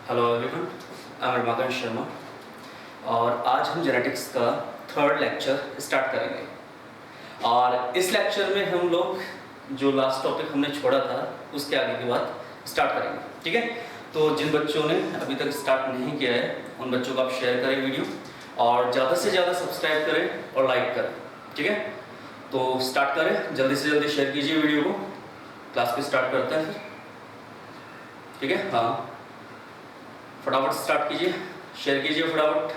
Hello everyone, I am Ramakant Sharma और आज हम जेनेटिक्स का थर्ड लेक्चर स्टार्ट करेंगे। और इस लेक्चर में हम लोग जो लास्ट टॉपिक हमने छोड़ा था उसके आगे की बात स्टार्ट करेंगे। ठीक है, तो जिन बच्चों ने अभी तक स्टार्ट नहीं किया है उन बच्चों को आप शेयर करें वीडियो और ज़्यादा से ज़्यादा सब्सक्राइब करें और लाइक करें। ठीक है, तो स्टार्ट करें, जल्दी से जल्दी शेयर कीजिए वीडियो को। क्लास पे स्टार्ट करते हैं फिर। ठीक है, हाँ फटाफट स्टार्ट कीजिए, शेयर कीजिए फटाफट।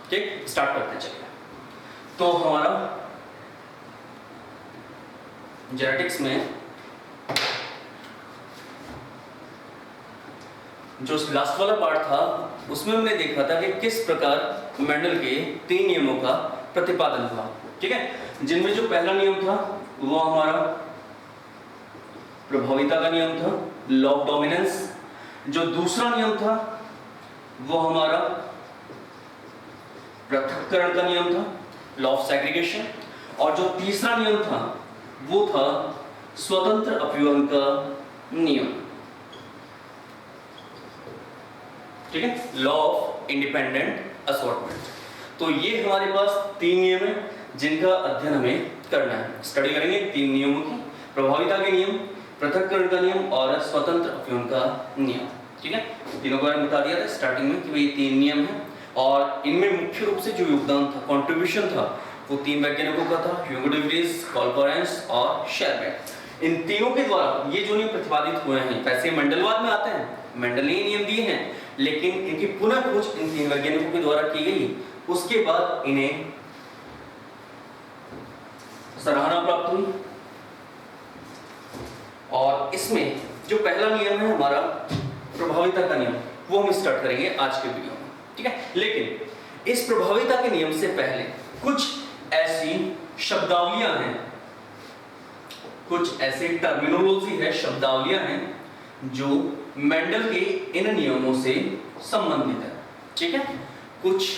ठीक, स्टार्ट करते हैं। चलिए, तो हमारा जेनेटिक्स में जो लास्ट वाला पार्ट था उसमें हमने देखा था कि किस प्रकार मेंडल के 3 नियमों का प्रतिपादन हुआ। ठीक है, जिनमें जो पहला नियम था वो हमारा प्रभाविता का नियम था, लॉ ऑफ डोमिनेंस। जो दूसरा नियम था वो हमारा पृथक्करण का नियम था, लॉ ऑफ सेग्रीगेशन। और जो तीसरा नियम था वो था स्वतंत्र अपव्यवन का नियम। ठीक है, लॉ ऑफ इंडिपेंडेंट असॉर्टमेंट। तो ये हमारे पास 3 नियम है जिनका अध्ययन हमें करना है। स्टडी करेंगे 3 नियमों की, प्रभाविता के नियम, पृथक्करण का नियम और स्वतंत्र अपव्यवन का नियम। ठीक है, तीनों को मैंने बता दिया था स्टार्टिंग में कि ये 3 नियम हैं और इनमें मुख्य रूप से जो योगदान था, कंट्रीब्यूशन था, वो 3 वैज्ञानिकों का था, ह्यूगो डे व्रीज, कार्ल लोरेंत्ज और शेरबैक। इन तीनों के द्वारा ये जो नियम प्रतिपादित हुए हैं, वैसे मंडलवाद में आते हैं, मेंडल ने नियम दिए हैं, लेकिन इनकी पुनः खोज इन 3 वैज्ञानिकों के द्वारा की गई। उसके बाद इन्हें सराहना प्राप्त हुई। और इसमें जो पहला नियम है हमारा प्रभाविता का नियम, वो हम स्टार्ट करेंगे आज के वीडियो में। ठीक है, लेकिन इस प्रभाविता के नियम से पहले कुछ ऐसी शब्दावलियां हैं, कुछ ऐसे टर्मिनोलॉजी है, शब्दावलियां हैं जो मेंडल के इन नियमों से संबंधित है। ठीक है, कुछ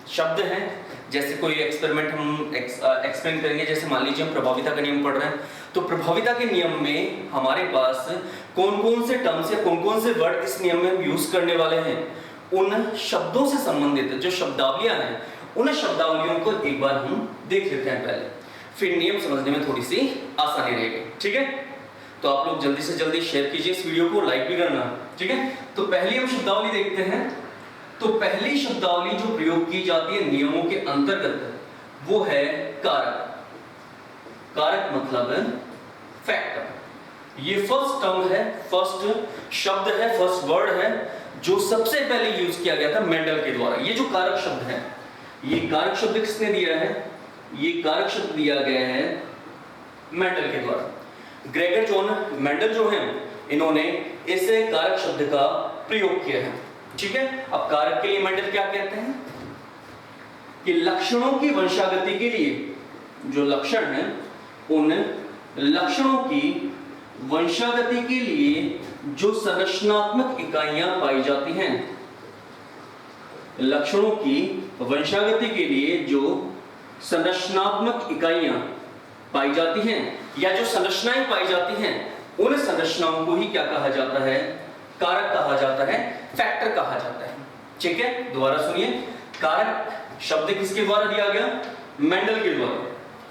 शब्द हैं, जैसे कोई एक्सपेरिमेंट हम एक्सप्लेन करेंगे। जैसे मान लीजिए हम प्रभाविता का नियम पढ़ रहे हैं, तो प्रभाविता के नियम में हमारे पास कौन कौन से टर्म्स या कौन कौन से वर्ड इस नियम में यूज करने वाले हैं, उन शब्दों से संबंधित जो शब्दावलियां हैं, उन शब्दावलियों को एक बार हम देख लेते हैं पहले, फिर नियम समझने में थोड़ी सी आसानी रहेगी। ठीक है, तो आप लोग जल्दी से जल्दी शेयर कीजिए इस वीडियो को, लाइक भी करना। ठीक है, तो पहली हम शब्दावली देखते हैं। तो पहली शब्दावली जो प्रयोग की जाती है नियमों के अंतर्गत वो है कारक। कारक मतलब फैक्टर। ये फर्स्ट टर्म है, फर्स्ट शब्द है, फर्स्ट वर्ड है जो सबसे पहले यूज किया गया था मेंडल के द्वारा। ये जो कारक शब्द है, ये कारक शब्द किसने दिया है? ये कारक शब्द दिया गया है मेंडल के द्वारा। ग्रेगर जॉन मेंडल जो है, इन्होंने इस कारक शब्द का प्रयोग किया है। ठीक है, अब कारक के लिए मेंडल क्या कहते हैं कि लक्षणों की वंशागति के लिए जो लक्षण हैं, उन लक्षणों की वंशागति के लिए जो संरचनात्मक इकाइयां पाई जाती हैं, लक्षणों की वंशागति के लिए जो संरचनात्मक इकाइयां पाई जाती हैं या जो संरचनाएं पाई जाती हैं, उन संरचनाओं को ही क्या कहा जाता है? कारक कहा जाता है, फैक्टर कहा जाता है। ठीक है, दोबारा सुनिए, कारक शब्द किसके द्वारा दिया गया? मेंडल के द्वारा।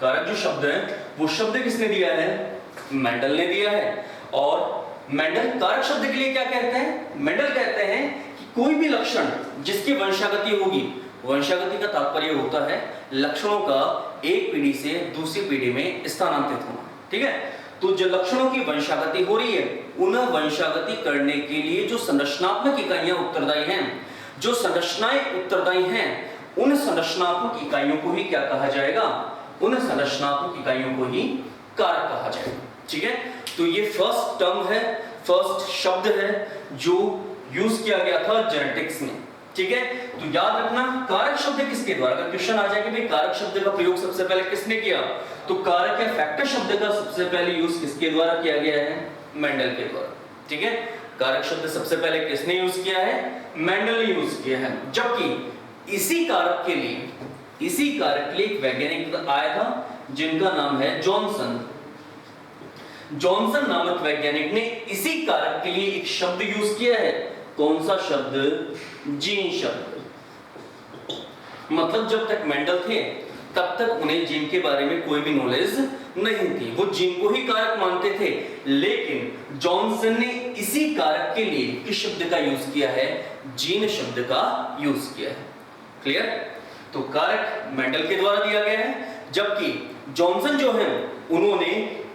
कारक जो शब्द है वो शब्द किसने दिया है? मेंडल ने दिया है। और मेंडल कारक शब्द के लिए क्या कहते हैं? मेंडल कहते हैं कि कोई भी लक्षण जिसकी वंशागति होगी, वंशागति का तात्पर्य होता है लक्षणों का एक पीढ़ी से दूसरी पीढ़ी में स्थानांतरित होना। ठीक है, तो जो लक्षणों की वंशागति हो रही है, उन वंशागति करने के लिए जो संरचनात्मक इकाइयां उत्तरदायी हैं, जो संरचनाएं उत्तरदायी हैं, उन संरचनात्मक इकाइयों को ही क्या कहा जाएगा? उन संरचनात्मक इकाइयों को ही कारक कहा जाएगा। ठीक है, तो ये फर्स्ट टर्म है, फर्स्ट शब्द है जो यूज किया गया था जेनेटिक्स में। ठीक है, तो याद रखना कारक शब्द किसके द्वारा, अगर क्वेश्चन आ जाए कि भाई कारक शब्द का प्रयोग सबसे पहले किसने किया, तो कारक या फैक्टर शब्द का सबसे पहले यूज किसके द्वारा किया गया है? मेंडल के द्वारा। ठीक है, कारक शब्द सबसे पहले किसने यूज किया है? मेंडल ने यूज किया है। जबकि इसी कारक के लिए एक वैज्ञानिक आया था जिनका नाम है जॉनसन। जॉनसन नामक वैज्ञानिक ने इसी कारक के लिए एक शब्द यूज किया है। कौन सा शब्द? जीन शब्द। मतलब जब तक मेंडल थे तब तक उन्हें जीन के बारे में कोई भी नॉलेज नहीं थी, वो जीन को ही कारक मानते थे। लेकिन जॉनसन ने इसी कारक के लिए किस शब्द का यूज किया है? जीन शब्द का यूज किया है। क्लियर? तो कारक मेंडल के द्वारा दिया गया है, जबकि जॉनसन जो है उन्होंने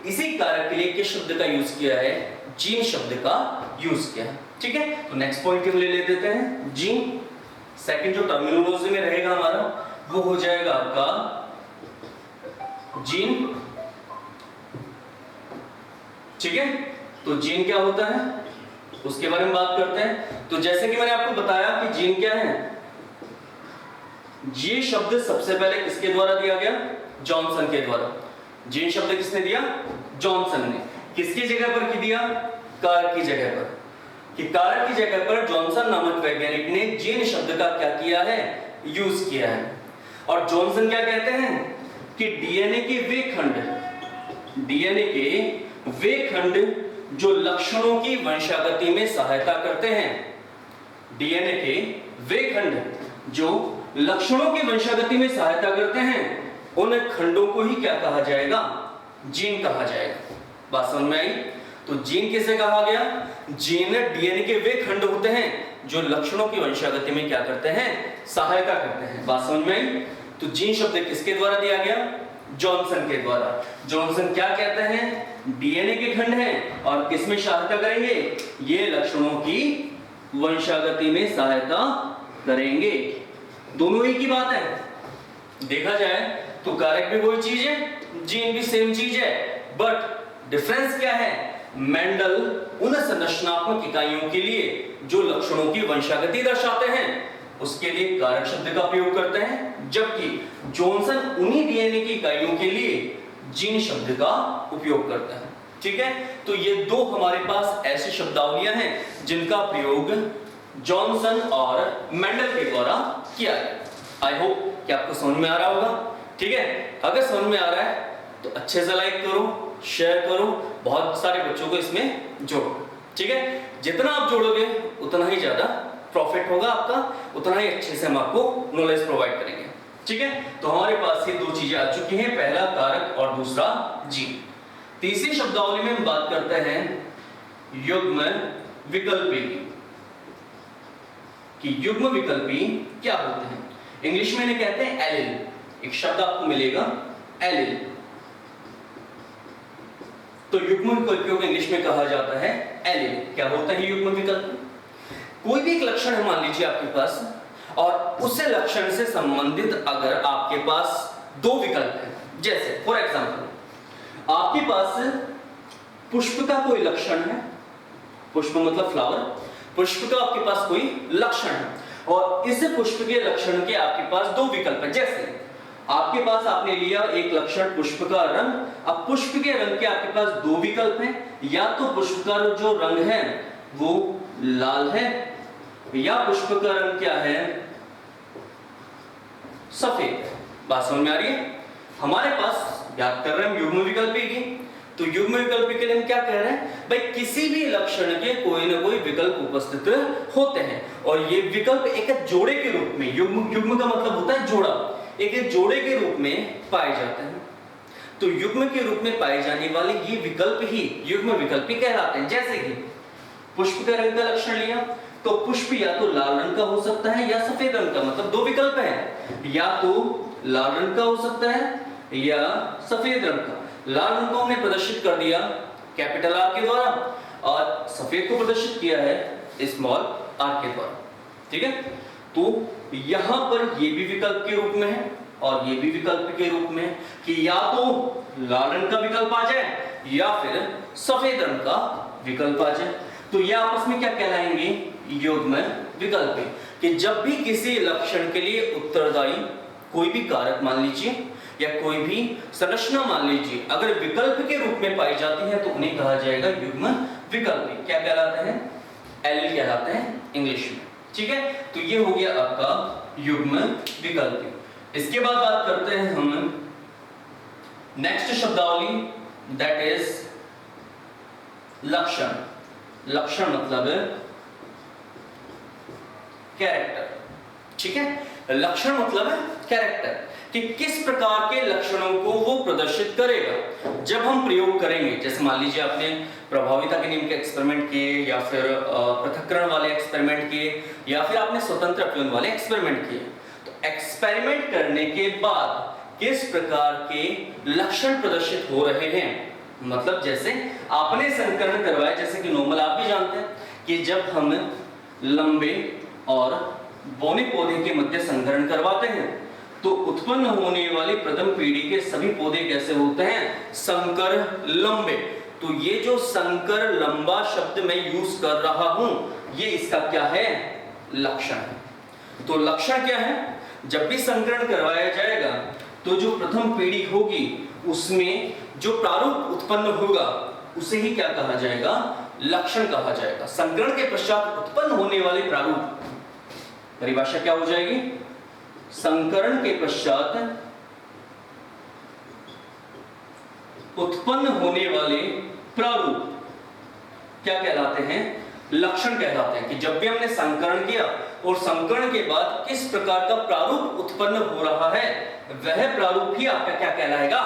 इसी कारक के लिए किस शब्द का यूज किया है? जीन शब्द का यूज किया है। ठीक है, तो नेक्स्ट पॉइंट हम ले देते हैं जीन। सेकंड जो टर्मिनोलॉजी में रहेगा हमारा वो हो जाएगा आपका जीन। ठीक है, तो जीन क्या होता है उसके बारे में बात करते हैं। तो जैसे कि मैंने आपको बताया कि जीन क्या है, ये शब्द सबसे पहले किसके द्वारा दिया गया? जॉनसन के द्वारा। जीन शब्द किसने दिया? जॉनसन ने। किसकी जगह पर दिया? कारक की जगह पर। कि कारक की जगह पर जॉनसन नामक वैज्ञानिक ने जीन शब्द का क्या किया है? यूज किया है। और जॉनसन क्या कहते हैं कि डीएनए के वे खंड जो लक्षणों की वंशागति में सहायता करते हैं, डीएनए के वे खंड जो लक्षणों की वंशागति में सहायता करते हैं, उन खंडों को ही क्या कहा जाएगा? जीन कहा जाएगा। बात समझ में आई? तो जीन किसे कहा गया? जीन डीएनए के वे खंड होते हैं जो लक्षणों की वंशागति में क्या करते हैं? सहायता करते हैं। बात समझ में आई? तो जीन शब्द किसके द्वारा दिया गया? जॉनसन के द्वारा। जॉनसन क्या कहते हैं? डीएनए के खंड हैं और किसमें सहायता करेंगे? ये लक्षणों की वंशागति में सहायता करेंगे। दोनों एक ही बात है। देखा जाए तो कारक भी वही चीज है, जीन भी सेम चीज है, बट डिफरेंस क्या है? मेंडल उन संरचनात्मक इकाइयों के लिए जो लक्षणों की वंशागति दर्शाते हैं उसके लिए कारक शब्द का प्रयोग करते हैं, जबकि जॉनसन उन्हीं डीएनए की इकाइयों के लिए जीन शब्द का उपयोग करता है। ठीक है, तो ये दो हमारे पास ऐसी शब्दावलियां हैं जिनका प्रयोग जॉनसन और मेंडल के द्वारा किया गया। आई होप कि आपको समझ में आ रहा होगा। ठीक है, अगर समझ में आ रहा है तो अच्छे से लाइक करो, शेयर करो, बहुत सारे बच्चों को इसमें जोड़ो। ठीक है, जितना आप जोड़ोगे उतना ही ज्यादा प्रॉफिट होगा आपका, उतना ही अच्छे से हम आपको नॉलेज प्रोवाइड करेंगे। ठीक है, तो हमारे पास ये दो चीजें आ चुकी हैं, पहला कारक और दूसरा जीन। तीसरी शब्दावली में हम बात करते हैं युग्म विकल्पी कि युग्म विकल्पी क्या होते हैं। इंग्लिश में इन्हें कहते हैं एलिल। एक शब्द आपको मिलेगा एलिल। तो युग्म विकल्पियों को इंग्लिश में कहा जाता है एलिल। क्या होता है युग्म विकल्प? कोई भी एक लक्षण है मान लीजिए आपके पास, और उस लक्षण से संबंधित अगर आपके पास दो विकल्प हैं, जैसे फॉर एग्जांपल आपके पास पुष्प का कोई लक्षण है, पुष्प मतलब फ्लावर, पुष्प का आपके पास कोई लक्षण है और इस पुष्प के लक्षण के आपके पास दो विकल्प हैं। जैसे आपके पास आपने लिया एक लक्षण पुष्प का रंग, अब पुष्प के रंग के आपके पास दो विकल्प हैं, या तो पुष्प का जो रंग है वो लाल है या पुष्प का रंग क्या है? सफेद। बात समझ में आ रही है? हमारे पास याद कर रहे हैं युग्म विकल्पी की, तो युग्म विकल्पी के लिए हम क्या कह रहे हैं भाई, किसी भी लक्षण के कोई ना कोई विकल्प उपस्थित होते हैं और ये विकल्प एक जोड़े के रूप में, युग्म का मतलब होता है जोड़ा, एक जोड़े के रूप में पाए जाते हैं। तो युग्म के रूप में पाए जाने वाले ये विकल्प ही युग्म विकल्पी कहलाते हैं। जैसे कि पुष्प का रंग का लक्षण लिया तो पुष्प या तो लाल रंग का हो सकता है या सफेद रंग का, मतलब दो विकल्प हैं, या तो लाल रंग का हो सकता है या सफेद रंग का। लाल रंग को हमने प्रदर्शित कर दिया कैपिटल आर के द्वारा और सफेद को प्रदर्शित किया है स्मॉल आर के द्वारा। ठीक है, तो यहां पर ये भी विकल्प के रूप में है और ये भी विकल्प के रूप में कि या तो लाल रंग का विकल्प आ जाए या फिर सफेद रंग का विकल्प आ जाए। तो ये आपस में क्या कहलाएंगे? युग्म विकल्पी। कि जब भी किसी लक्षण के लिए उत्तरदायी कोई भी कारक मान लीजिए या कोई भी संरचना मान लीजिए अगर विकल्प के रूप में पाई जाती है तो उन्हें कहा जाएगा युग्म विकल्पी। क्या कहलाते हैं? एलिल कहलाते हैं इंग्लिश में। ठीक है, तो ये हो गया आपका युग्म विकल्पी। इसके बाद बात करते हैं हम नेक्स्ट शब्दावली, दैट इज लक्षण, लक्षण मतलब कैरेक्टर, ठीक है। लक्षण मतलब कैरेक्टर, कि किस प्रकार के लक्षणों को वो प्रदर्शित करेगा जब हम प्रयोग करेंगे। जैसे मान लीजिए आपने प्रभाविता के नियम के एक्सपेरिमेंट किए, या फिर पृथक्करण वाले एक्सपेरिमेंट किए, या फिर आपने स्वतंत्र अपयन वाले एक्सपेरिमेंट किए। तो एक्सपेरिमेंट करने के बाद किस प्रकार के लक्षण प्रदर्शित हो रहे हैं, मतलब जैसे आपने संकरण करवाया, जैसे कि नॉर्मल आप भी जानते हैं कि जब हम लंबे और बौने पौधे के मध्य संकरण करवाते हैं तो उत्पन्न होने वाली प्रथम पीढ़ी के सभी पौधे कैसे होते हैं, संकर लंबे। तो ये जो संकर लंबा शब्द मैं यूज कर रहा हूं, ये इसका क्या है, लक्षण है। तो लक्षण क्या है, जब भी संकरण करवाया जाएगा तो जो प्रथम पीढ़ी होगी उसमें जो प्रारूप उत्पन्न होगा उसे ही क्या कहा जाएगा, लक्षण कहा जाएगा। संकरण के पश्चात उत्पन्न होने वाले प्रारूप, परिभाषा क्या हो जाएगी, संकरण के पश्चात उत्पन्न होने वाले प्रारूप क्या कहलाते हैं, लक्षण कहलाते हैं। कि जब भी हमने संकरण किया और संकरण के बाद किस प्रकार का प्रारूप उत्पन्न हो रहा है, वह प्रारूप ही आपका क्या कहलाएगा,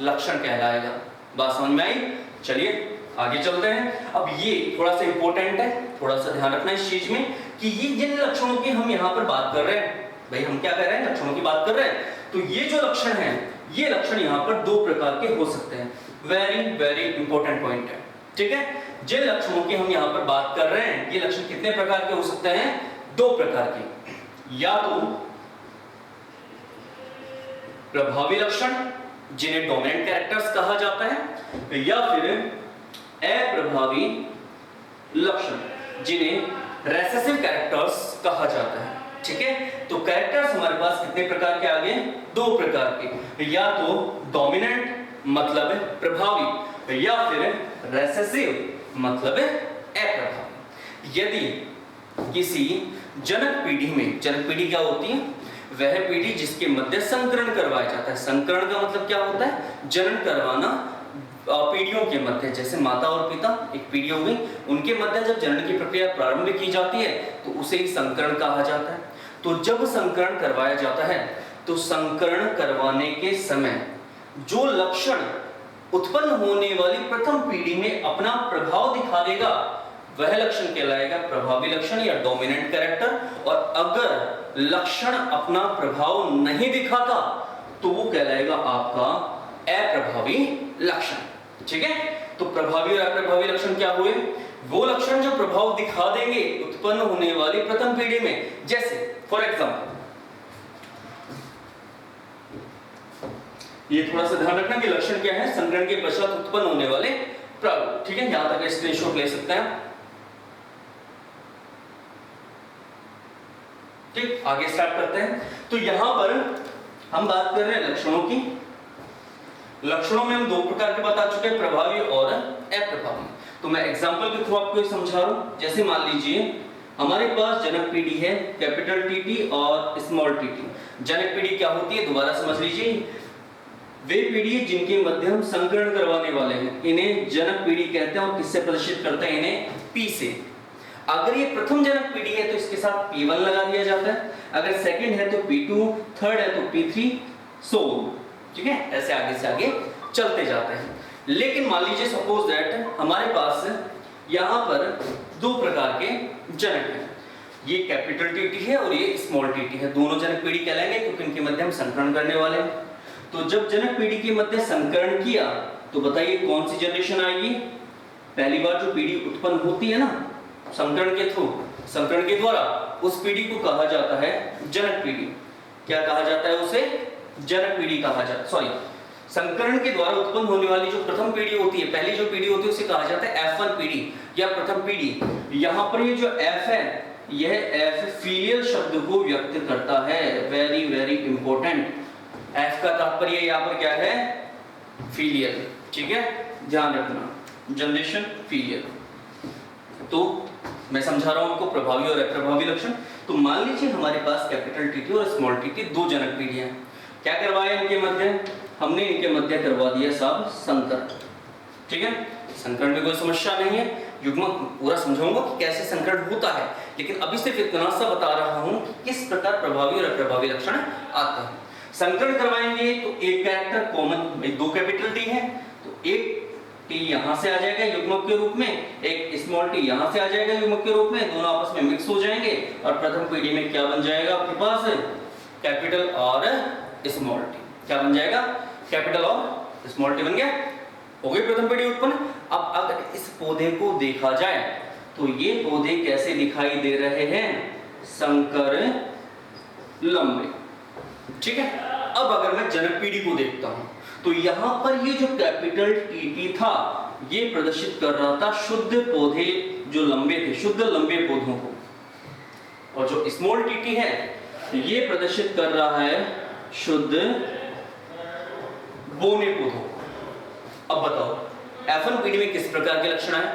लक्षण कहलाएगा। बात समझ में आई? चलिए आगे चलते हैं। अब ये थोड़ा सा इंपॉर्टेंट है, थोड़ा सा ध्यान रखना इस चीज में कि ये जिन लक्षणों की हम यहाँ पर बात कर रहे हैं, भाई हम क्या कर रहे हैं, लक्षणों की बात कर रहे हैं। तो ये जो लक्षण है, ये लक्षण यहाँ पर दो प्रकार के हो सकते हैं। वेरी वेरी इंपॉर्टेंट पॉइंट है, ठीक है। जिन लक्षणों की हम यहाँ पर बात कर रहे हैं, ये लक्षण कितने प्रकार के हो सकते हैं, दो प्रकार के। या तो प्रभावी लक्षण जिन्हें डोमिनेंट कैरेक्टर्स कहा जाता है, या फिर अप्रभावी लक्षण जिन्हें रेसेसिव कैरेक्टर्स कहा जाता है, ठीक है। तो कैरेक्टर्स हमारे पास कितने प्रकार के आ गए, दो प्रकार के। या तो डोमिनेंट मतलब प्रभावी, या फिर रेसेसिव मतलब अप्रभावी। यदि किसी जनक पीढ़ी में, जनक पीढ़ी क्या होती है, वह पीढ़ी जिसके मध्य संकरण करवाया जाता है। संकरण का मतलब क्या होता है, जनन करवाना पीढ़ियों के मध्य, जैसे माता और पिता एक पीढ़ी हो गई, उनके मध्य जब जनन की प्रक्रिया प्रारंभ की जाती है तो उसे ही संकरण कहा जाता है। तो जब संकरण करवाया जाता है तो संकरण करवाने के समय जो लक्षण उत्पन्न होने वाली प्रथम पीढ़ी में अपना प्रभाव दिखा देगा, वह लक्षण कहलाएगा प्रभावी लक्षण या डोमिनेंट कैरेक्टर। और अगर लक्षण अपना प्रभाव नहीं दिखाता तो वो कहलाएगा आपका अप्रभावी लक्षण, ठीक है। तो प्रभावी और अप्रभावी लक्षण क्या हुए, वो लक्षण जो प्रभाव दिखा देंगे उत्पन्न होने वाली प्रथम पीढ़ी में। जैसे फॉर एग्जांपल, ये थोड़ा सा ध्यान रखना कि लक्षण क्या है, संकरण के पश्चात उत्पन्न होने वाले प्रारूप, ठीक है। यहां तक स्क्रीनशॉट ले सकते हैं, ठीक। आगे स्टार्ट करते हैं। तो यहां पर हम बात कर रहे हैं लक्षणों की। लक्षणों में हम दो प्रकार के बता चुके हैं, प्रभावी और अप्रभावी। तो मैं एग्जांपल के थ्रू आपको समझा रहा हूं। जैसे मान लीजिए हमारे पास जनक पीढ़ी है, कैपिटल टीटी और स्मॉल टीटी। जनक पीढ़ी क्या होती है, दोबारा समझ लीजिए, वे पीढ़ी जिनके मध्य हम संकरण करवाने वाले हैं, इन्हें जनक पीढ़ी कहते हैं। और किससे प्रदर्शित करते हैं, इन्हें पी से। अगर ये प्रथम जनक पीढ़ी है तो इसके साथ P1 लगा दिया जाता है, अगर सेकंड है तो P2, थर्ड है तो P3, सो ठीक है, ऐसे आगे से आगे चलते जाते हैं। लेकिन मान लीजिए सपोज दैट हमारे पास यहाँ पर दो प्रकार के जनक हैं, ये कैपिटल टीटी है और ये स्मॉल टीटी है। दोनों जनक पीढ़ी कहलाएंगे क्योंकि इनके मध्य हम संकरण करने वाले हैं। तो जब जनक पीढ़ी के मध्य संकरण किया तो बताइए कौन सी जनरेशन आएगी, पहली बार जो पीढ़ी उत्पन्न होती है ना संकरण के थ्रू, संकरण के द्वारा, उस पीढ़ी को कहा जाता है जनक पीढ़ी। क्या कहा जाता है उसे, जनक पीढ़ी कहा जाता है। सॉरी, संकरण के द्वारा उत्पन्न होने वाली जो प्रथम पीढ़ी होती है, पहली जो पीढ़ी होती है उसे कहा जाता है F1 पीढ़ी या प्रथम पीढ़ी। यहाँ पर ये जो F है, यह F फीलियल शब्द को व्यक्त करता है। वेरी वेरी इंपॉर्टेंट, F का तात्पर्य यहाँ पर क्या है, फीलियल, ठीक है, ध्यान रखना, जनरेशन फीलियल। तो मैं समझा रहा हूं आपको प्रभावी और अप्रभावी लक्षण। तो मान लीजिए हमारे पास कैपिटल टीटी और स्मॉल टीटी दो जनक पीढ़ियां हैं। क्या करवाया इनके मध्य, हमने इनके मध्य करवा दिया साहब संकरण, ठीक है। संकरण में कोई समस्या नहीं है, युग्मक पूरा समझाऊंगा कि कैसे संकरण होता है, लेकिन अभी सिर्फ इतना सा बता रहा हूं कि किस प्रकार प्रभावी और अप्रभावी लक्षण आता है। संकरण करवाएंगे तो एक कैरेक्टर कॉमन, दो कैपिटल टी है तो एक टी यहां से आ जाएगा युग्मक के रूप में, एक स्मॉल टी यहां से आ जाएगा युग्मक के रूप में, दोनों आपस में मिक्स हो जाएंगे और प्रथम पीढ़ी में क्या बन जाएगा आपके पास, कैपिटल और स्मॉल टी। क्या बन जाएगा, कैपिटल और स्मॉल टी बन गया, हो गई प्रथम पीढ़ी उत्पन्न। अब अगर इस पौधे को देखा जाए तो ये पौधे कैसे दिखाई दे रहे हैं, संकर लंबे, ठीक है। अब अगर मैं जनक पीढ़ी को देखता हूं तो यहां पर ये जो कैपिटल टीटी था ये प्रदर्शित कर रहा था शुद्ध पौधे जो लंबे थे, शुद्ध लंबे पौधों को, और जो स्मॉल टीटी है ये प्रदर्शित कर रहा है शुद्ध बोने पौधों। अब बताओ F1 पीढ़ी में किस प्रकार के लक्षण आए,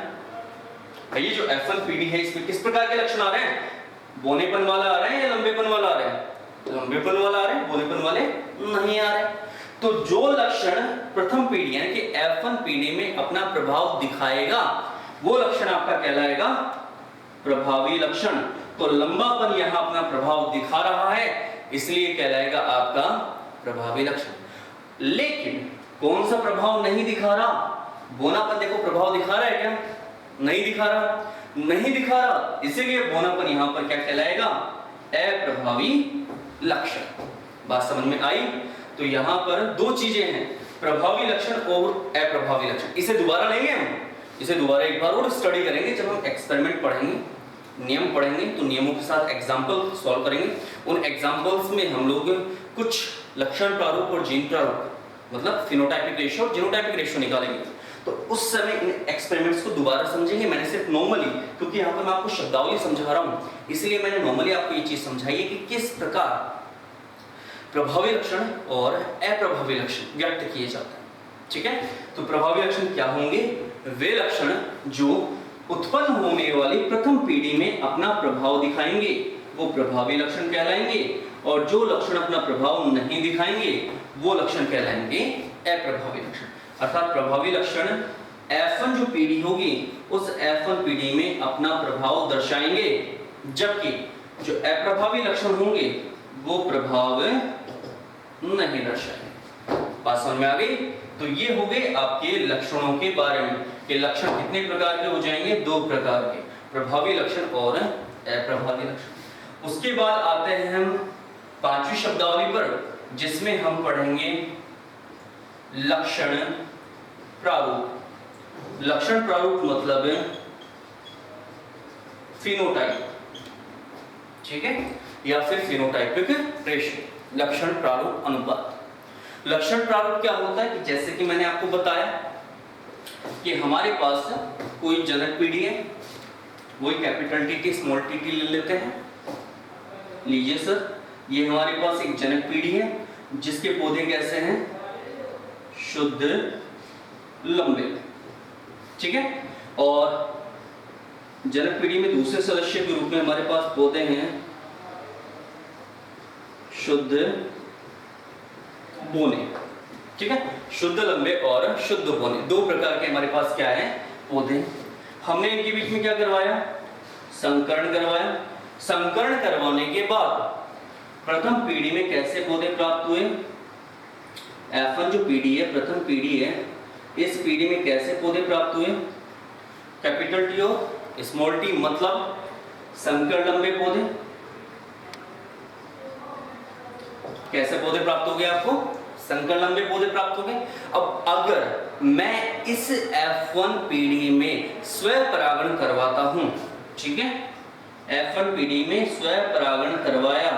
ये जो F1 पीढ़ी है इसमें किस प्रकार के लक्षण आ रहे हैं, बोनेपन वाला आ रहे हैं या लंबेपन वाला आ रहे हैं, लंबेपन वाला आ रहे हैं, बोनेपन वाले नहीं आ रहे। तो जो लक्षण प्रथम पीढ़ी यानी कि F1 पीढ़ी में अपना प्रभाव दिखाएगा वो लक्षण आपका कहलाएगा प्रभावी लक्षण। तो लंबापन यहां अपना प्रभाव दिखा रहा है इसलिए कहलाएगा आपका प्रभावी लक्षण। लेकिन कौन सा प्रभाव नहीं दिखा रहा, बोनापन देखो प्रभाव दिखा रहा है क्या, नहीं दिखा रहा, नहीं दिखा रहा, इसीलिए बोनापन यहां पर क्या कहलाएगा, अप्रभावी लक्षण। बात समझ में आई। तो यहां पर दो चीजें हैं, प्रभावी लक्षण और अप्रभावी लक्षण। इसे दोबारा लेंगे हम, इसे दोबारा एक बार और स्टडी करेंगे जब हम एक्सपेरिमेंट पढ़ेंगे, नियम पढ़ेंगे तो नियमों के साथ एग्जाम्पल सॉल्व करेंगे। उन एग्जाम्पल्स में हम लोग कुछ लक्षण प्रारूप और जीन प्रारूप मतलब फिनोटाइपिक रेशियो और जीनोटाइपिक रेशियो निकालेंगे। तो उस समय इन एक्सपेरिमेंट्स को दोबारा समझेंगे। मैंने सिर्फ नॉर्मली, क्योंकि यहाँ पर मैं आपको शब्दावली समझा रहा हूँ इसलिए मैंने नॉर्मली आपको ये चीज समझाई है कि किस प्रकार प्रभावी लक्षण और अप्रभावी लक्षण व्यक्त किए जाते हैं, ठीक है। तो प्रभावी लक्षण क्या होंगे, वे लक्षण जो उत्पन्न होने वाली प्रथम पीढ़ी में अपना प्रभाव दिखाएंगे वो प्रभावी लक्षण कहलाएंगे, और जो लक्षण अपना प्रभाव नहीं दिखाएंगे वो लक्षण कहलाएंगे अप्रभावी लक्षण। अर्थात प्रभावी लक्षण F1 जो पीढ़ी होगी उस F1 पीढ़ी में अपना प्रभाव दर्शाएंगे, जबकि जो अप्रभावी लक्षण होंगे वो प्रभाव नहीं दर्शाएंगे। बात समझ में आ गई। तो ये हो गए आपके लक्षणों के बारे में कि लक्षण कितने प्रकार के हो जाएंगे, दो प्रकार के, प्रभावी लक्षण और अप्रभावी लक्षण। उसके बाद आते हैं हम पांचवी शब्दावली पर जिसमें हम पढ़ेंगे लक्षण प्रारूप। लक्षण प्रारूप मतलब फिनोटाइप, ठीक है, या फिर फिनोटाइपिक रेशियो, लक्षण प्रारूप अनुपात। लक्षण प्रारूप क्या होता है कि जैसे कि मैंने आपको बताया कि हमारे पास कोई जनक पीढ़ी है, वही कैपिटल टी स्मॉल टी ले लेते हैं। लीजिए सर, ये हमारे पास एक जनक पीढ़ी है जिसके पौधे कैसे हैं, शुद्ध लंबे, ठीक है। और जनक पीढ़ी में दूसरे सदस्य के रूप में हमारे पास पौधे हैं शुद्ध बोने, ठीक है। शुद्ध लंबे और शुद्ध बोने, दो प्रकार के हमारे पास क्या है, पौधे। हमने इनके बीच में क्या करवाया, संकरण करवाया। संकरण करवाने के बाद प्रथम पीढ़ी में कैसे पौधे प्राप्त हुए, F1 जो पीढ़ी है, प्रथम पीढ़ी है, इस पीढ़ी में कैसे पौधे प्राप्त हुए, कैपिटल टी और स्मॉल टी मतलब संकर लंबे पौधे। कैसे पौधे प्राप्त हो गए आपको, संकर लंबे पौधे प्राप्त हो गए। अब अगर मैं इस F1 पीढ़ी में स्वयं परागण करवाता हूं, ठीक है, F1 पीढ़ी में स्वयं परागण करवाया,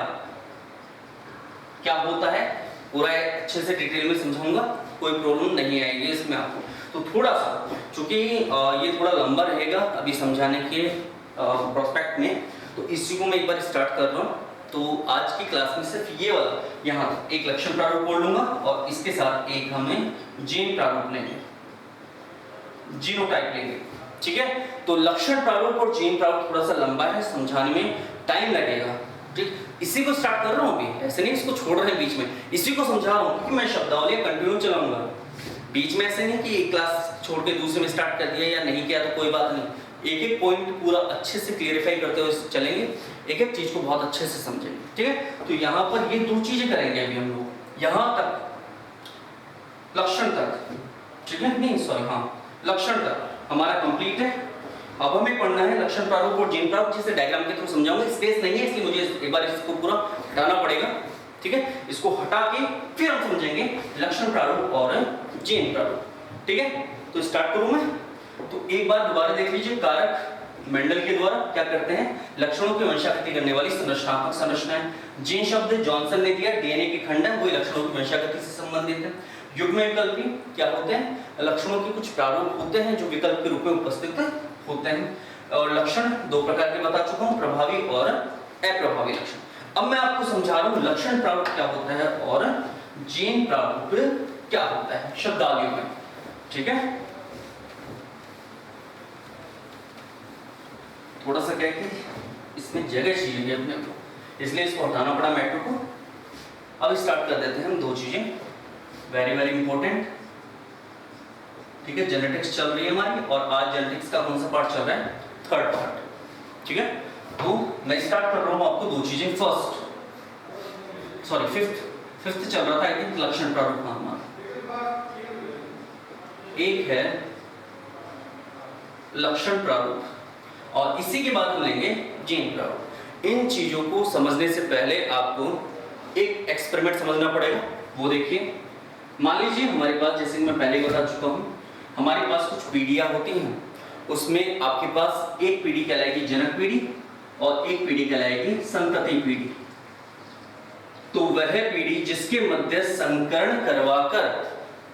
क्या होता है पूरा अच्छे से डिटेल में समझाऊंगा, कोई प्रॉब्लम नहीं आएगी इसमें आपको। तो थोड़ा सा चूंकि ये थोड़ा लंबा रहेगा अभी समझाने के प्रोस्पेक्ट में, तो इसी को मैं एक बार स्टार्ट कर रहा हूँ। तो आज की क्लास में सिर्फ ये वाला यहाँ एक लक्षण प्रारूप बोल लूंगा और इसके साथ एक हमें जीन प्रारूप लेंगे, जीनोटाइप लेंगे, ठीक है। तो लक्षण प्रारूप और जीन प्रारूप थोड़ा सा लंबा है, समझाने में टाइम लगेगा, ठीक। इसी को स्टार्ट कर रहा हूँ अभी, ऐसे नहीं इसको छोड़ रहे हैं बीच में, इसी को समझा रहा हूँ कि मैं शब्दावली कंटिन्यू चलाऊंगा। बीच में ऐसे नहीं कि एक क्लास छोड़ के दूसरे में स्टार्ट कर दिया या नहीं किया तो कोई बात नहीं, एक एक पॉइंट पूरा अच्छे से क्लियरिफाई करते हुए चलेंगे, एक एक चीज को बहुत अच्छे से समझेंगे, ठीक है। तो यहाँ पर ये दो चीजें करेंगे अभी हम लोग, यहाँ तक लक्षण तक, ठीक है, नहीं सॉरी हाँ लक्षण तक हमारा कंप्लीट है। अब हमें पढ़ना है लक्षण प्रारूप और जीन प्रारूप, जिसे डायग्राम के थ्रू समझाऊंगा, स्पेस नहीं है इसलिए मुझे एक बार इसको पूरा हटाना पड़ेगा, ठीक है। इसको हटा के फिर हम समझेंगे लक्षण प्रारूप और जीन प्रारूप, ठीक है। तो स्टार्ट करूं मैं, तो एक बार दोबारा देख लीजिए, कारक मेंडल के द्वारा क्या करते हैं, लक्षणों की वंशागति करने वाली संरचनात्मक संरचनाएं। जीन शब्द जॉनसन ने दिया, डीएनए के खंड है, वही लक्षणों की वंशागति से संबंधित है। युग्म विकल्पी क्या होते हैं, लक्षणों के कुछ प्रारूप होते हैं जो विकल्प के रूप में उपस्थित होते हैं। और लक्षण दो प्रकार के बता चुका हूं, प्रभावी और अप्रभावी लक्षण। अब मैं आपको समझा रहा हूं लक्षण प्रारूप क्या होता है और जीन प्रारूप क्या होता है शब्दावली में, ठीक है। थोड़ा सा क्या कि इसमें जगह चाहिए अपने को, इसलिए इसको हटाना पड़ा मैट्रो को। अब स्टार्ट कर देते हैं हम दो चीजें वेरी वेरी इंपॉर्टेंट, ठीक है। जेनेटिक्स चल रही है हमारी और आज जेनेटिक्स का कौन सा पार्ट चल रहा है, थर्ड पार्ट, ठीक है। तो मैं स्टार्ट कर रहा हूं आपको दो चीजें, फिफ्थ चल रहा था आई थिंक लक्षण प्रारूप हमारा। एक है लक्षण प्रारूप और इसी के बाद हम लेंगे जीन प्रारूप। इन चीजों को समझने से पहले आपको एक एक्सपेरिमेंट समझना पड़ेगा, वो देखिए। मान लीजिए हमारे पास, जैसे मैं पहले बता चुका हूं, हमारे पास कुछ पीढ़ियां होती हैं, उसमें आपके पास एक पीढ़ी कहलाएगी जनक पीढ़ी और एक पीढ़ी कहलाएगी संतति पीढ़ी। तो वह पीढ़ी जिसके मध्य संकरण करवाकर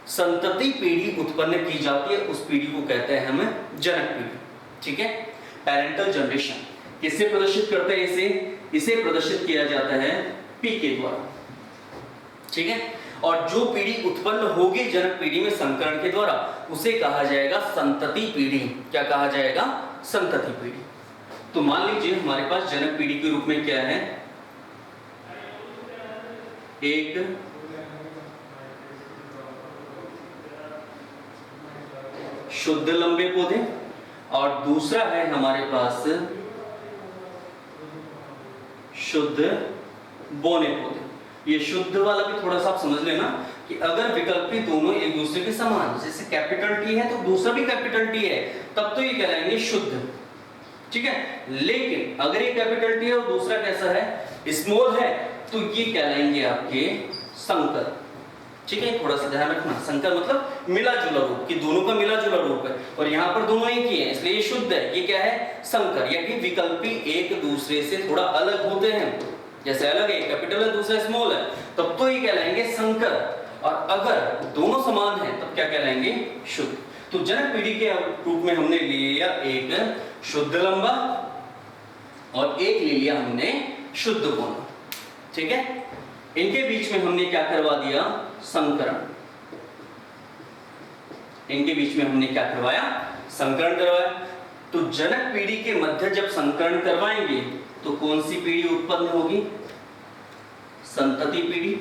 संतति पीढ़ी उत्पन्न की जाती है, उस पीढ़ी को कहते हैं हम जनक पीढ़ी, ठीक है। पेरेंटल जनरेशन किससे प्रदर्शित करते हैं, इसे प्रदर्शित किया जाता है पी के द्वारा, ठीक है। और जो पीढ़ी उत्पन्न होगी जनक पीढ़ी में संकरण के द्वारा, उसे कहा जाएगा संतति पीढ़ी। क्या kहा जाएगा, संतति पीढ़ी। तो मान लीजिए हमारे पास जनक पीढ़ी के रूप में क्या है, एक शुद्ध लंबे पौधे और दूसरा है हमारे पास शुद्ध बौने पौधे। ये शुद्ध वाला भी थोड़ा सा आप समझ लेना कि अगर विकल्पी दोनों एक दूसरे के समान, जैसे कैपिटल टी है तो दूसरा भी कैपिटल टी है, तब तो ये कहलाएंगे शुद्ध, ठीक है। लेकिन अगर ये कैपिटल टी है और दूसरा कैसा है, स्मॉल है, तो ये कहलाएंगे आपके संकर, ठीक है। थोड़ा सा ध्यान रखना, संकर मतलब मिला जुला रूप, कि दोनों का मिला जुला रूप है और यहाँ पर दोनों एक ही है, इसलिए ये शुद्ध है। ये क्या है, संकर, यानी विकल्पी एक दूसरे से थोड़ा अलग होते हैं, जैसे अलग है, कैपिटल है दूसरा स्मॉल है, तब तो ये कहलाएंगे संकर। और अगर दोनों समान हैं तब क्या कहलाएंगे, शुद्ध। तो जनक पीढ़ी के रूप में हमने ले लिया एक शुद्ध लंबा और एक ले लिया हमने शुद्ध बौना, ठीक है। इनके बीच में हमने क्या करवा दिया, संकरण। इनके बीच में हमने क्या करवाया, संकरण करवाया। तो जनक पीढ़ी के मध्य जब संकरण करवाएंगे तो कौन सी पीढ़ी उत्पन्न होगी, संतति पीढ़ी।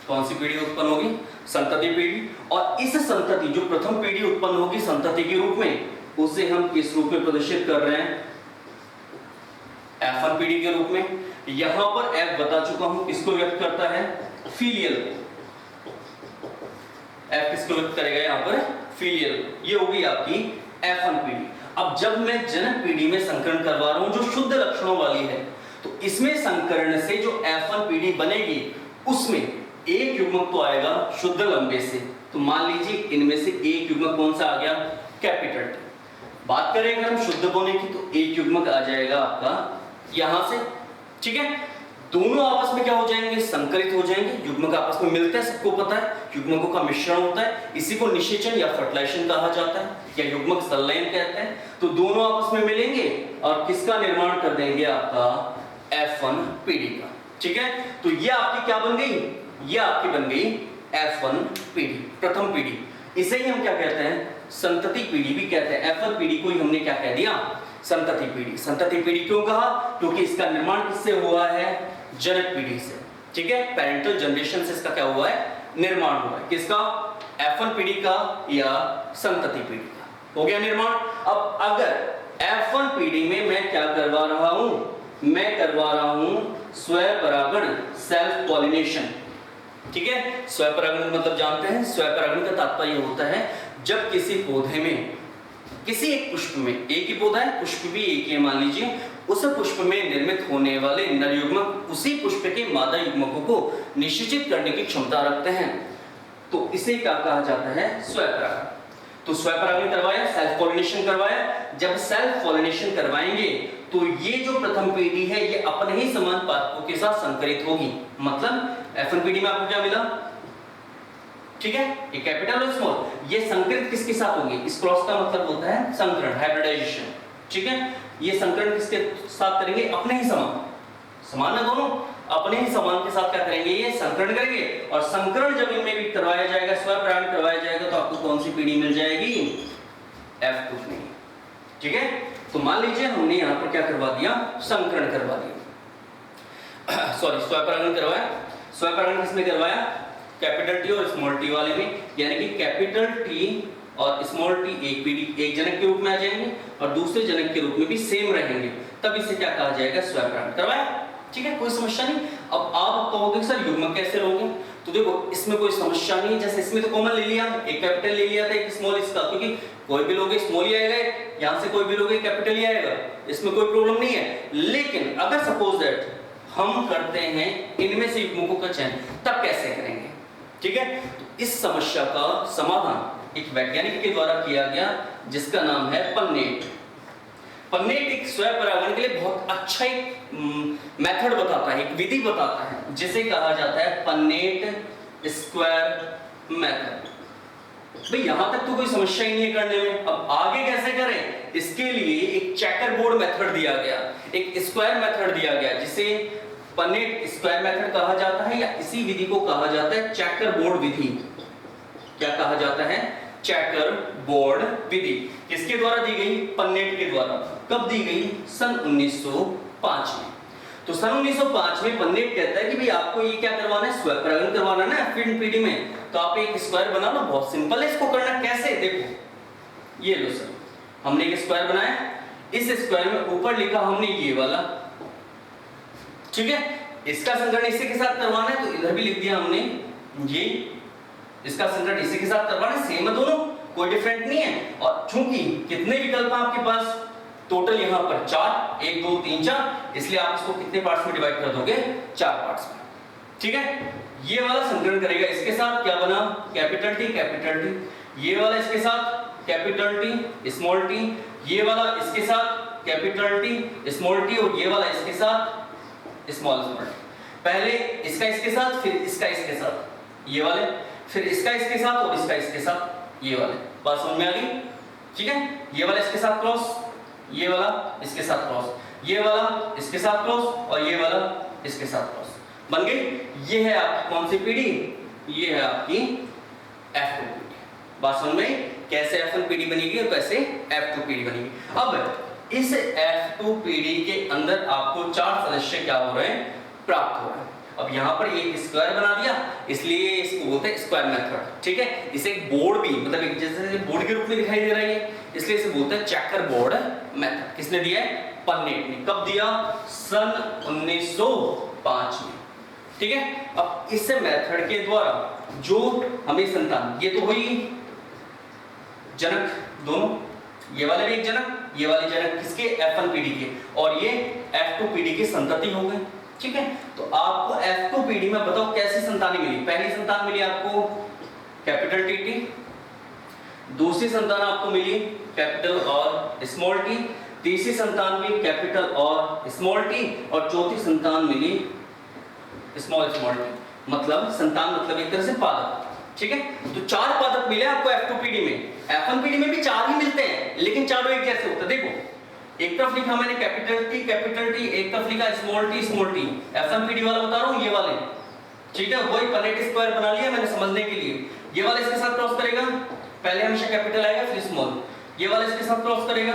कौन सी पीढ़ी उत्पन्न होगी, संतति पीढ़ी। और इस संतति, जो प्रथम पीढ़ी उत्पन्न होगी संतति के रूप में, उसे हम किस रूप में प्रदर्शित कर रहे हैं, F1 पीढ़ी के रूप में। यहां पर F बता चुका हूं किसको व्यक्त करता है, फीलियल। F किसको व्यक्त करेगा, यहां पर फीलियल। ये होगी आपकी F1 पीढ़ी। अब जब मैं जनक पीढ़ी में संकरण करवा रहा हूं जो शुद्ध लक्षणों वाली है, तो इसमें संकरण से जो F1 पीढ़ी बनेगी उसमें एक युग्मक तो आएगा शुद्ध लंबे से। तो मान लीजिए इनमें से एक युग्मक कौन सा आ गया, कैपिटल टी। बात करें अगर हम शुद्ध बौने की, तो एक युग्मक आ जाएगा आपका यहां से, ठीक है। दोनों आपस में क्या हो जाएंगे, संकरित हो जाएंगे। युग्मक आपस में मिलते हैं, सबको पता है, युग्मकों का मिश्रण होता है, इसी को निषेचन या फर्टिलाइजेशन कहा जाता है या युग्मक संलयन कहते हैं। तो दोनों आपस में मिलेंगे और किसका निर्माण कर देंगे, आपका F1 पीढ़ी का, ठीक है। तो ये आपकी क्या बन गई, ये आपकी बन गई F1 पीढ़ी, प्रथम पीढ़ी। इसे ही हम क्या कहते हैं, संतति पीढ़ी भी कहते हैं। F1 पीढ़ी को ही हमने क्या कह दिया, संतति पीढ़ी। संतति पीढ़ी क्यों कहा, क्योंकि इसका निर्माण किससे हुआ है, जनक पीढ़ी से, ठीक है। पेरेंटल जनरेशन से इसका क्या हुआ है, निर्माण हो रहा है। किसका? F1 पीढ़ी का या संतति पीढ़ी का। हो गया निर्माण। अब अगर F1 पीढ़ी में मैं क्या करवा रहा हूं? मैं करवा रहा हूं स्वपरागण, सेल्फ पॉलिनेशन। ठीक है, स्वपरागण मतलब जानते हैं, स्वपरागण का तात्पर्य होता है जब किसी पौधे में, किसी एक पुष्प में, एक ही पौधा है, पुष्प भी एक ही है मान लीजिए, उस पुष्प में निर्मित होने वाले नर युग्मक उसी पुष्प के मादा युग्मकों को निषेचित करने की क्षमता रखते हैं, तो इसे क्या कहा जाता है? स्वपरागण। तो स्वपरागण करवाया, सेल्फ पॉलिनेशन करवाया। जब सेल्फ पॉलिनेशन करवाएंगे तो ये जो प्रथम पीढ़ी है ये अपने ही समान पादपों के साथ संकरित होगी। मतलब F1 पीढ़ी में आपको क्या मिला? ठीक है, ये कैपिटल और स्मॉल, ये संकरित किसके साथ होंगे? इस क्रॉस का मतलब होता है संकरण, हाइब्रिडाइजेशन। ठीक है, ये संकरण किसके साथ करेंगे? अपने ही समान, समान है दोनों, अपने ही समान के साथ क्या करेंगे? ये संकरण करेंगे। और संकरण जब इनमें भी करवाया जाएगा, स्वपरागण करवाया जाएगा, तो आपको कौन सी पीढ़ी मिल जाएगी? F2 पीढ़ी। ठीक है, तो मान लीजिए हमने यहाँ पर क्या करवा दिया? संकरण करवा दिया, सॉरी स्वपरागण करवाया। स्वपरागण किसमें करवाया? कैपिटल टी और स्मॉल टी वाले में, यानी कि कैपिटल टी और स्मॉल टी एक पीढ़ी, एक जनक के रूप में आ जाएंगे और दूसरे जनक के रूप में भी सेम रहेंगे, तब इसे क्या कहा जाएगा? स्वपरागण करवाया। ठीक है, कोई समस्या नहीं। अब आप कहोगे सर युग्मक कैसे लोगे? तो देखो इसमें कोई समस्या नहीं, जैसे इसमें तो कॉमन ले लिया, एक कैपिटल ले लिया था, एक स्मॉल इसका, क्योंकि कोई भी लोगे स्मॉल ही आएगा, यहाँ से कोई भी लोगे कैपिटल ही आएगा, इसमें कोई प्रॉब्लम नहीं है। लेकिन अगर सपोज दैट हम करते हैं इनमें से युग्मकों का चयन, तब कैसे करेंगे? ठीक है, तो इस समस्या का समाधान एक वैज्ञानिक के द्वारा किया गया जिसका नाम है पन्नेट। पन्नेट एक स्वपरागण के लिए बहुत अच्छा एक मेथड बताता है, एक विधि बताता है, जिसे कहा जाता है पन्नेट स्क्वायर मेथड। भाई यहां तक तो कोई समस्या ही नहीं है करने में। अब आगे कैसे करें? इसके लिए एक चेकर बोर्ड मेथड दिया गया, एक स्क्वायर मेथड दिया गया, जिसे पन्नेट स्क्वायर मेथड कहा जाता है, या इसी विधि को कहा जाता है चेकर बोर्ड विधि। क्या कहा जाता है? चेकर बोर्ड विधि। किसके द्वारा दी गई? पन्नेट के द्वारा। कब दी गई? सन 1905 में। तो सन 1905 में पन्नेट कहता है कि भाई आपको ये क्या करवाना है? स्वपरागण करवाना है F1 पीढ़ी में, तो आप एक स्क्वायर बना लो। बहुत सिंपल है, इसको करना कैसे? देखो ये लो सर, हमने एक स्क्वायर बनाया, इस स्क्वायर में ऊपर लिखा हमने ये वाला, ठीक है, इसका संकरण इसी के साथ करवाना है, तो इधर भी लिख दिया हमने ये, इसका संकरण इसी के साथ करवाना है, सेम है दोनों, कोई डिफरेंट नहीं है। और चूंकि कितने विकल्प हैं आपके पास? टोटल यहाँ पर 4, 1 2 3 4, इसलिए आप इसको कितने पार्ट्स में डिवाइड कर दोगे? 4 पार्ट्स में। ठीक है, ये वाला संकरण करेगा इसके साथ, क्या बना? Capital T capital T. ये वाला इसके साथ कैपिटल टी स्मॉल टी, ये वाला इसके साथ कैपिटल टी स्मॉल टी, और ये वाला इसके साथ स्मॉल स्मॉल टी। पहले इसका इसके साथ, फिर इसका इसके साथ, ये वाले, फिर इसका इसके साथ और इसका इसके साथ, ये वाले। बात समझ में आ गई? ठीक है, ये वाला इसके साथ क्रॉस, ये वाला इसके साथ क्रॉस, ये वाला इसके साथ क्रॉस, और ये वाला इसके साथ क्रॉस, बन गई। ये है आपकी कौन सी पीढ़ी? ये है आपकी F2 पीढ़ी। बात समझ में? कैसे F1 पीढ़ी बनेगी और कैसे F2 पीढ़ी बनेगी। अब इस F2 पीढ़ी के अंदर आपको 4 सदस्य क्या हो रहे हैं? प्राप्त हो रहे हैं। अब यहाँ पर एक स्क्वायर बना दिया, इसलिए इसको बोलते हैं स्क्वायर मेथड। ठीक है, इसे एक बोर्ड भी, मतलब एक जैसे बोर्ड के रूप में दिखाई दे रहा है, इसलिए इसे बोलते हैं चेकर बोर्ड मेथड। किसने दिया है? पन्नेट ने। कब दिया? सन 1905 में। ठीक है, अब इस मेथड के द्वारा जो हमें संतान, ये तो हुई जनक दोनों, ये वाले भी एक जनक, ये वाले जनक किसके? F1 पीढ़ी के, और ये F2 पीढ़ी की संतति हो गए। ठीक है, तो आपको F2 पीढ़ी में बताओ कैसी संतानें मिली? पहली संतान मिली आपको कैपिटल टी, दूसरी संतान आपको मिली कैपिटल और स्मॉल टी, तीसरी संतान भी कैपिटल और स्मॉल टी, और चौथी संतान मिली स्मॉल स्मॉल टी। मतलब संतान मतलब एक तरह से पादप। ठीक है, तो 4 पादप मिले आपको F2 पीढ़ी में। F1 पीढ़ी में भी 4 ही मिलते हैं, लेकिन चारों एक जैसे होते हैं। देखो एक तरफ लिखा मैंने कैपिटल टी, एक तरफ लिखा स्मॉल टी। F1 पीढ़ी वाला बता रहा हूं, ये वाले। ठीक है, वही पन्नेट स्क्वायर बना लिया मैंने समझने के लिए। ये वाला इसके साथ क्रॉस करेगा, पहले हमेशा कैपिटल आएगा फिर स्मॉल, ये वाला इसके साथ क्रॉस करेगा,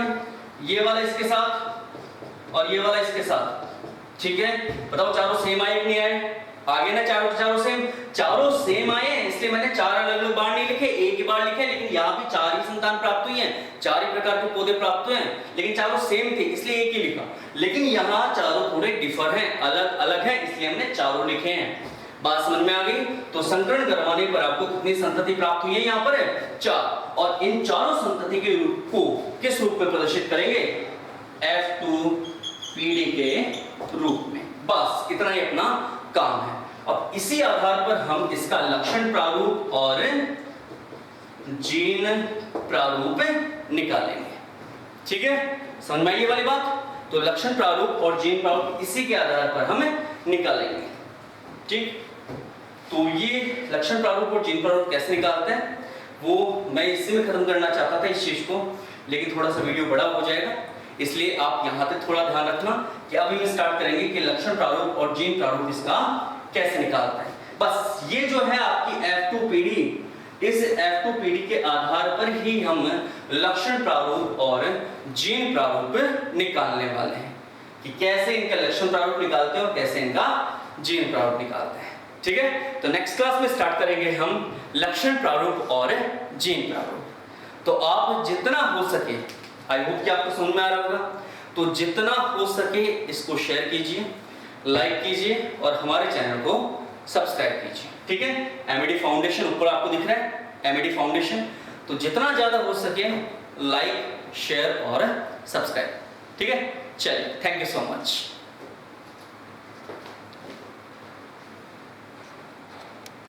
ये वाला इसके साथ, और ये वाला इसके साथ। ठीक है, बताओ चारों सेम आए कि नहीं आए? आगे ना चारों चारों सेम आए हैं, इसलिए मैंने चार अलग अलग बार नहीं लिखे, एक ही बार लिखे, लेकिन यहाँ भी चार ही संतान प्राप्त हुई हैं, चार ही प्रकार के पौधे प्राप्त हुए हैं, लेकिन चारों सेम थे इसलिए एक ही लिखा। लेकिन यहाँ चारों थोड़े डिफर हैं, अलग अलग हैं, इसलिए हमने चारों लिखे हैं। बात समझ में आ गई? तो संकरण करवाने पर आपको कितनी संतति प्राप्त हुई है? यहाँ पर है 4, और इन चारों संतति के रूप को किस रूप में प्रदर्शित करेंगे? F2PD के रूप में। बस इतना ही अपना काम है। अब इसी आधार पर हम इसका लक्षण प्रारूप और जीन प्रारूप निकालेंगे। ठीक है, समझ में आई ये वाली बात? तो लक्षण प्रारूप और जीन प्रारूप इसी के आधार पर हम निकालेंगे। ठीक, तो ये लक्षण प्रारूप और जीन प्रारूप कैसे निकालते हैं वो मैं इसी में खत्म करना चाहता था इस चीज को, लेकिन थोड़ा सा वीडियो बड़ा हो जाएगा, इसलिए आप यहाँ पे थोड़ा ध्यान रखना कि अभी हम स्टार्ट करेंगे कि लक्षण प्रारूप और जीन प्रारूप इसका कैसे निकालता है। बस ये जो है आपकी F2PD, इस F2PD के आधार पर ही हम लक्षण प्रारूप और जीन प्रारूप निकालने वाले हैं कि कैसे इनका लक्षण प्रारूप निकालते हैं और कैसे इनका जीन प्रारूप निकालते हैं। ठीक है, तो नेक्स्ट क्लास में स्टार्ट करेंगे हम लक्षण प्रारूप और जीन प्रारूप। तो आप जितना हो सके, आई होप कि आपको समझ में आ रहा होगा, तो जितना हो सके इसको शेयर कीजिए, लाइक कीजिए और हमारे चैनल को सब्सक्राइब कीजिए। ठीक है, एमईडी फाउंडेशन ऊपर आपको दिख रहा है, एमईडी फाउंडेशन, तो जितना ज्यादा हो सके लाइक, शेयर और सब्सक्राइब। ठीक है, चलिए, थैंक यू सो मच।